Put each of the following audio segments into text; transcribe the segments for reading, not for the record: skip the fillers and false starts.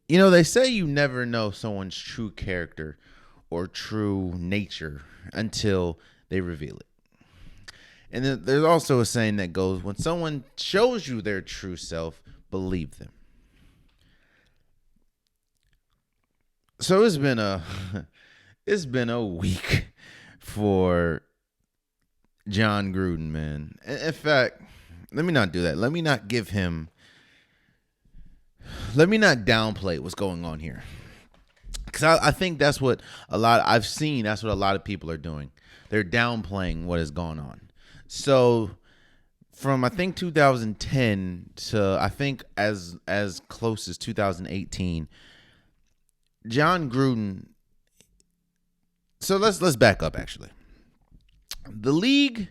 They say you never know someone's true character or true nature until they reveal it. And then there's also a saying that goes, when someone shows you their true self, believe them. So it's been a week for Jon Gruden, man. In fact, let me not do that. Let me not downplay what's going on here. Because I think that's what that's what a lot of people are doing. They're downplaying what has gone on. So from I think 2010 to I think as close as 2018, Jon Gruden. So let's back up actually. The league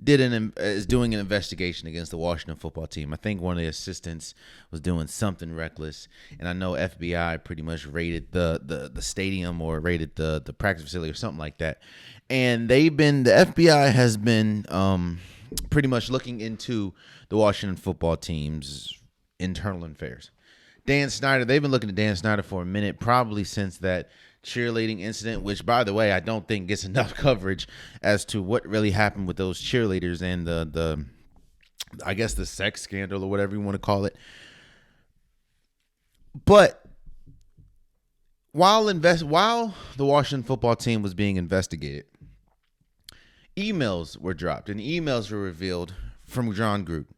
is doing an investigation against the Washington football team. I think one of the assistants was doing something reckless, and I know FBI pretty much raided the stadium or raided the practice facility or something like that. And the FBI has been pretty much looking into the Washington football team's internal affairs. Dan Synder, they've been looking at Dan Synder for a minute, probably since that cheerleading incident, which, by the way, I don't think gets enough coverage as to what really happened with those cheerleaders and the I guess the sex scandal or whatever you want to call it. But while the Washington football team was being investigated, emails were dropped and emails were revealed from Jon Gruden.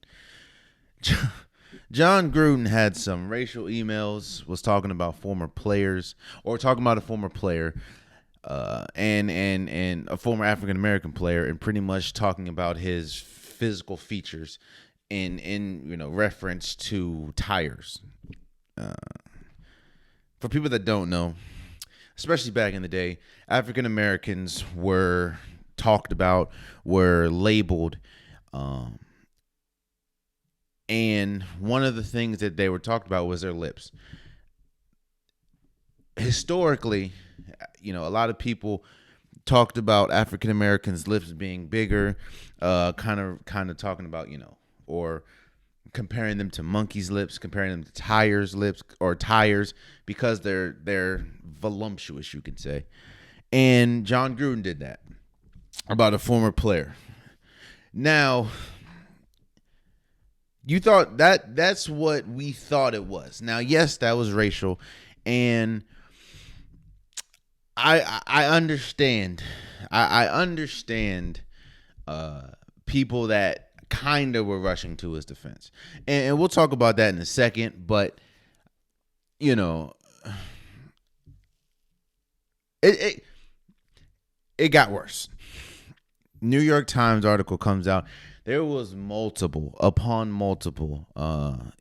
Jon Gruden had some racial emails, was talking about former players, or talking about a former player, and a former African American player, and pretty much talking about his physical features in reference to tires. For people that don't know, especially back in the day, African Americans were talked about, were labeled. And one of the things that they were talked about was their lips. Historically, a lot of people talked about African Americans' lips being bigger, kind of talking about, or comparing them to monkeys' lips, comparing them to tires' lips or tires because they're voluptuous, you could say. And Jon Gruden did that about a former player. Now, you thought that's what we thought it was. Now, yes, that was racial, and I understand. I understand people that kind of were rushing to his defense, and we'll talk about that in a second. But it got worse. New York Times article comes out. There was multiple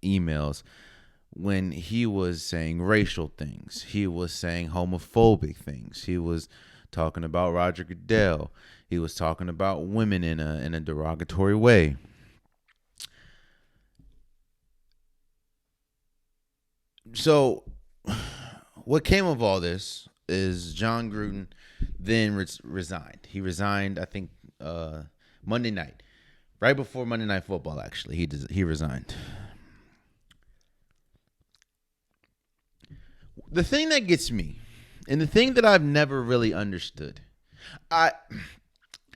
emails when he was saying racial things. He was saying homophobic things. He was talking about Roger Goodell. He was talking about women in a derogatory way. So what came of all this is Jon Gruden then resigned. He resigned, I think, Monday night. Right before Monday Night Football, actually, he resigned. The thing that gets me, and the thing that I've never really understood, let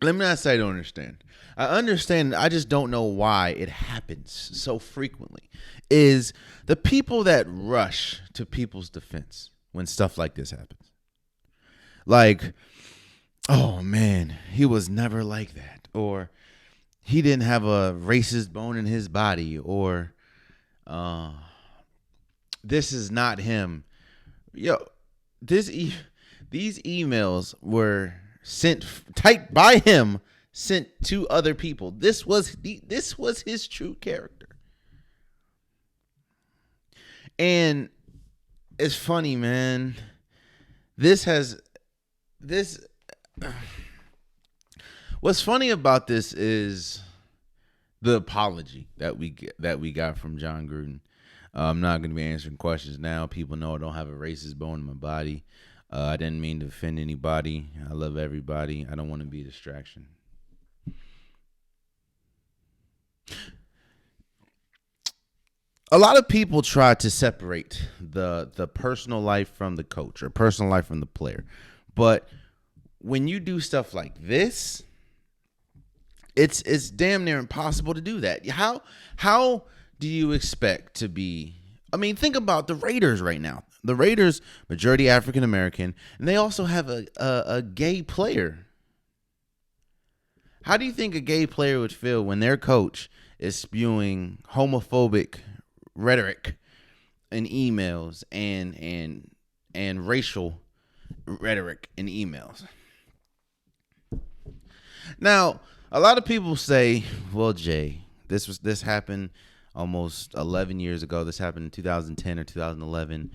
me not say I don't understand. I understand. I just don't know why it happens so frequently. Is the people that rush to people's defense when stuff like this happens, like, oh man, he was never like that, or he didn't have a racist bone in his body, or this is not him. Yo, these emails were typed by him, sent to other people. This was his true character. And it's funny, man. What's funny about this is the apology that we got from Jon Gruden. I'm not going to be answering questions now. People know I don't have a racist bone in my body. I didn't mean to offend anybody. I love everybody. I don't want to be a distraction. a lot of people try to separate the personal life from the coach or personal life from the player. But when you do stuff like this, it's damn near impossible to do that. How do you expect to be? I mean, think about the Raiders right now. The Raiders, majority African American, and they also have a gay player. How do you think a gay player would feel when their coach is spewing homophobic rhetoric in emails and racial rhetoric in emails? Now, a lot of people say, "Well, Jay, this happened almost 11 years ago. This happened in 2010 or 2011.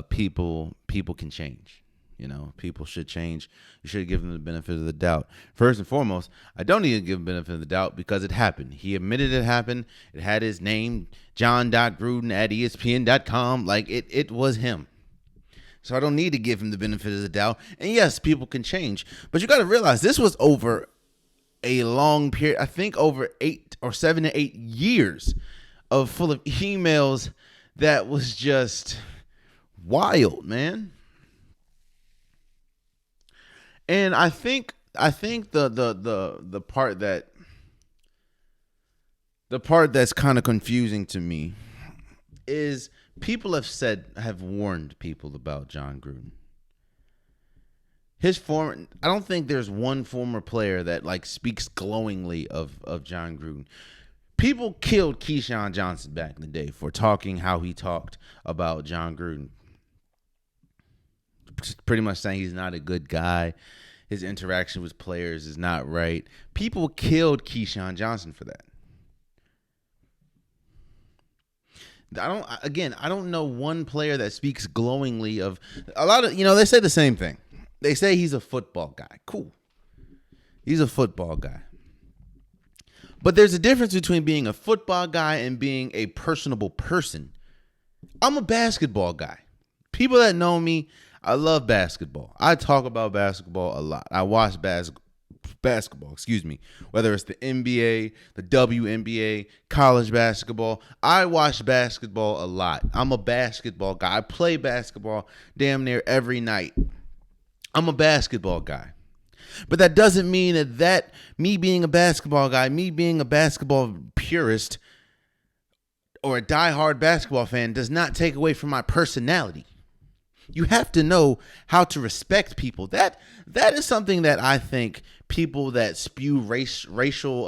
People can change. You know, people should change. You should give them the benefit of the doubt." First and foremost, I don't need to give him the benefit of the doubt because it happened. He admitted it happened. It had his name, Jon.Gruden at ESPN.com. Like, it was him. So I don't need to give him the benefit of the doubt. And yes, people can change. But you got to realize this was over a long period. I think over 7 to 8 years of full of emails that was just wild, man. And I think the part that's kind of confusing to me is people have warned people about Jon Gruden. I don't think there's one former player that like speaks glowingly of Jon Gruden. People killed Keyshawn Johnson back in the day for talking how he talked about Jon Gruden. Pretty much saying he's not a good guy. His interaction with players is not right. People killed Keyshawn Johnson for that. I don't know one player that speaks glowingly of a lot of, they say the same thing. They say he's a football guy. Cool. He's a football guy. But there's a difference between being a football guy and being a personable person. I'm a basketball guy. People that know me, I love basketball. I talk about basketball a lot. I watch basketball, whether it's the NBA, the WNBA, college basketball. I watch basketball a lot. I'm a basketball guy. I play basketball damn near every night. I'm a basketball guy. But that doesn't mean that me being a basketball guy, me being a basketball purist or a diehard basketball fan does not take away from my personality. You have to know how to respect people. That is something that I think people that spew racial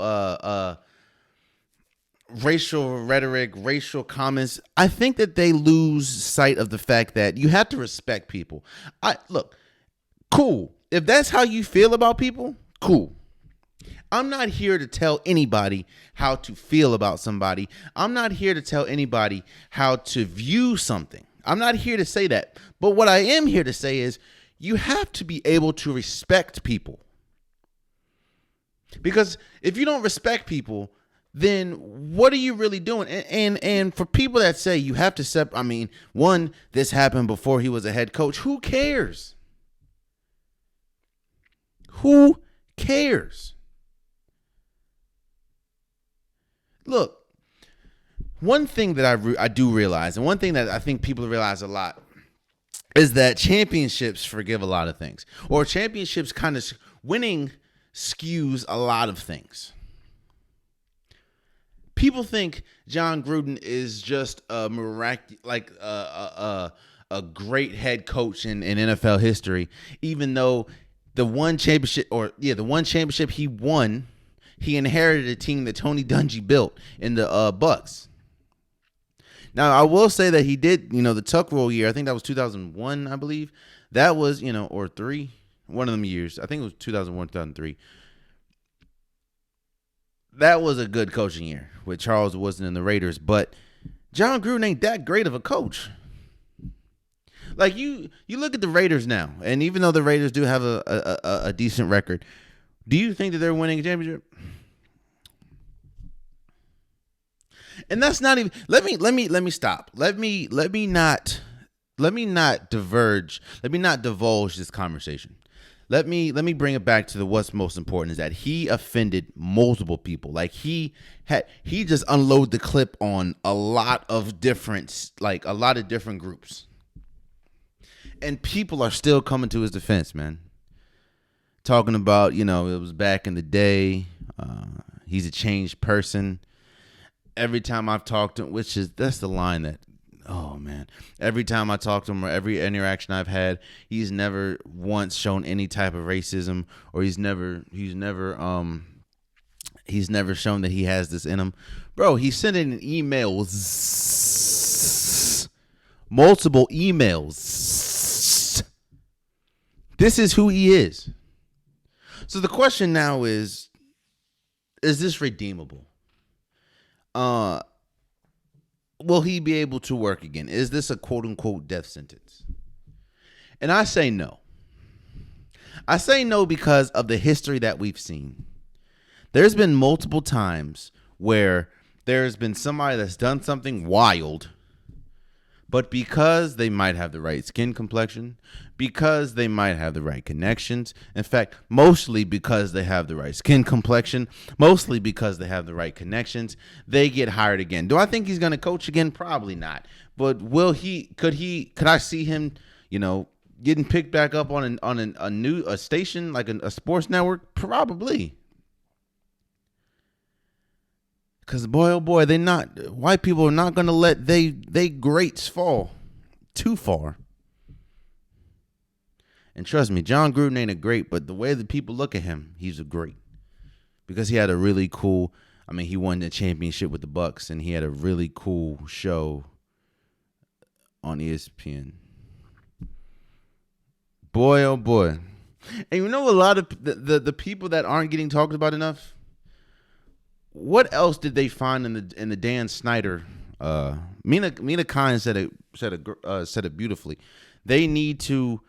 rhetoric, racial comments, I think that they lose sight of the fact that you have to respect people. Cool. If that's how you feel about people, cool. I'm not here to tell anybody how to feel about somebody. I'm not here to tell anybody how to view something. I'm not here to say that. But what I am here to say is you have to be able to respect people. Because if you don't respect people, then what are you really doing? And for people that say you have to this happened before he was a head coach. Who cares? Who cares? Look, one thing that I do realize, and one thing that I think people realize a lot, is that championships forgive a lot of things. Or championships kind of winning skews a lot of things. People think Jon Gruden is just a a great head coach in NFL history, even though the one championship he won, he inherited a team that Tony Dungy built in the Bucks. Now, I will say that he did, the Tuck Rule year, I think that was 2001, I believe. That was, or three, one of them years. I think it was 2001, 2003. That was a good coaching year with Charles wasn't in the Raiders. But Jon Gruden ain't that great of a coach. Like, you look at the Raiders now, and even though the Raiders do have a decent record, do you think that they're winning a championship? And that's not even. Let me stop. Let me not divulge this conversation. Let me bring it back to the what's most important is that he offended multiple people. Like he just unloaded the clip on a lot of different groups. And people are still coming to his defense, man. Talking about, it was back in the day. He's a changed person. Every time I've talked to him, that's the line that, oh man, every time I talk to him or every interaction I've had, he's never once shown any type of racism, or he's never shown that he has this in him. Bro, he's sending an emails, multiple emails. This is who he is. So the question now is this redeemable? Will he be able to work again? Is this a quote unquote death sentence? And I say no. I say no because of the history that we've seen. There's been multiple times where there's been somebody that's done something wild, but because they might have the right skin complexion, because they might have the right connections, in fact, mostly because they have the right skin complexion, mostly because they have the right connections, they get hired again. Do I think he's going to coach again? Probably not. But could I see him, getting picked back up on a station like a sports network? Probably. Because boy, oh boy, white people are not going to let they greats fall too far. And trust me, Jon Gruden ain't a great, but the way that people look at him, he's a great. Because he had a really cool, he won the championship with the Bucks, and he had a really cool show on ESPN. Boy, oh boy. And a lot of the people that aren't getting talked about enough, what else did they find in the Dan Synder? Mina Kine said it beautifully. They need to.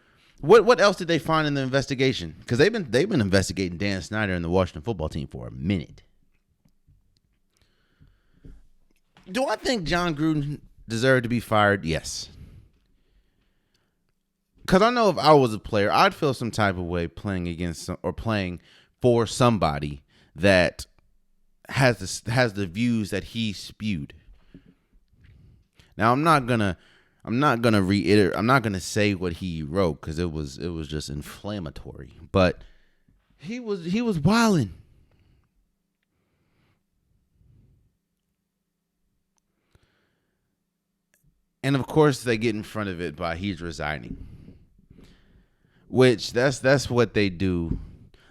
What else did they find in the investigation? Because they've been investigating Dan Synder and the Washington football team for a minute. Do I think Jon Gruden deserved to be fired? Yes. Because I know if I was a player, I'd feel some type of way playing against or playing for somebody that has the views that he spewed. Now I'm not gonna reiterate. I'm not gonna say what he wrote because it was just inflammatory. But he was wilding. And of course they get in front of it by he's resigning. Which that's what they do.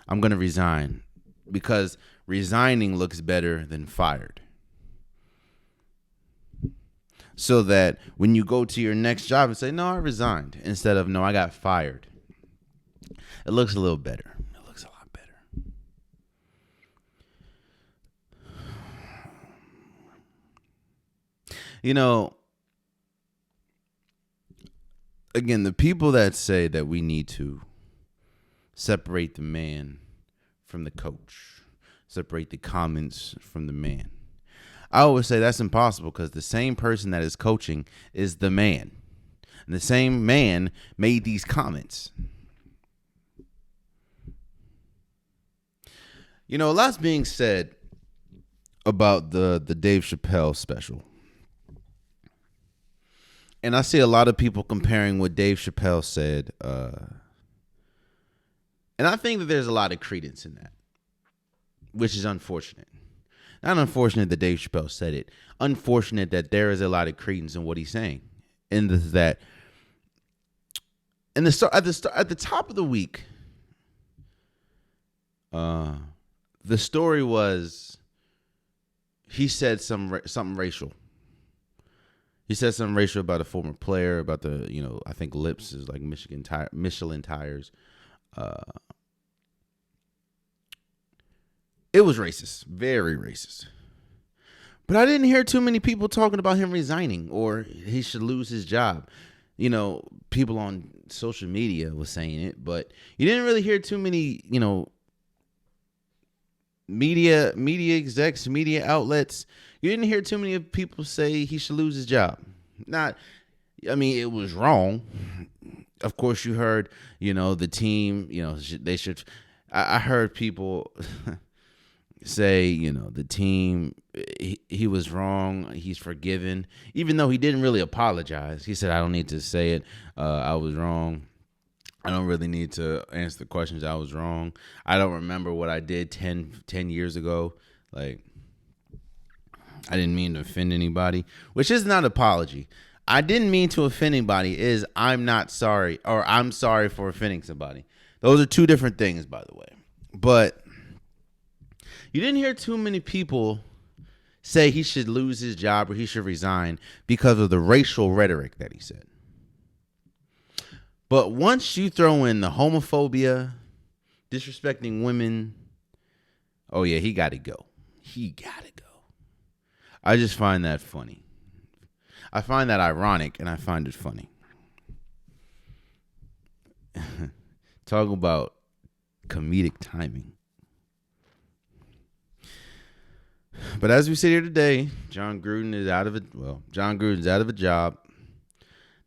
I'm gonna resign because resigning looks better than fired. So that when you go to your next job and say, no, I resigned, instead of, no, I got fired, it looks a little better. It looks a lot better. Again, the people that say that we need to separate the man from the coach, separate the comments from the man, I always say that's impossible because the same person that is coaching is the man. And the same man made these comments. A lot's being said about the Dave Chappelle special. And I see a lot of people comparing what Dave Chappelle said. And I think that there's a lot of credence in that, which is unfortunate. Not unfortunate that Dave Chappelle said it. Unfortunate that there is a lot of credence in what he's saying. And that at the top of the week, the story was he said something racial. He said something racial about a former player, about the, I think Lips is like Michelin tires. It was racist, very racist. But I didn't hear too many people talking about him resigning or he should lose his job. People on social media was saying it, but you didn't really hear too many, media execs, media outlets. You didn't hear too many people say he should lose his job. It was wrong. Of course, you heard, the team, they should. I heard people say, the team, he was wrong. He's forgiven, even though he didn't really apologize. He said, I don't need to say it. I was wrong. I don't really need to answer the questions. I was wrong. I don't remember what I did 10 years ago. Like, I didn't mean to offend anybody, which is not an apology. I didn't mean to offend anybody is I'm not sorry, or I'm sorry for offending somebody. Those are two different things, by the way. But you didn't hear too many people say he should lose his job or he should resign because of the racial rhetoric that he said. But once you throw in the homophobia, disrespecting women, oh yeah, he got to go. He got to go. I just find that funny. I find that ironic, and I find it funny. Talk about comedic timing. But as we sit here today, Jon Gruden is out of it. Well, Jon Gruden's out of a job.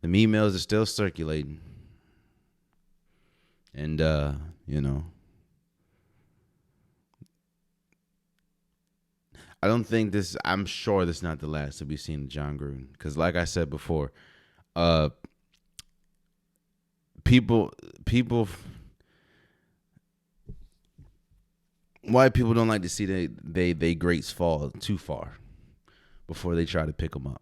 The emails are still circulating. And, I don't think I'm sure this is not the last that we've seen of Jon Gruden. Because like I said before, people, white people don't like to see they greats fall too far before they try to pick them up.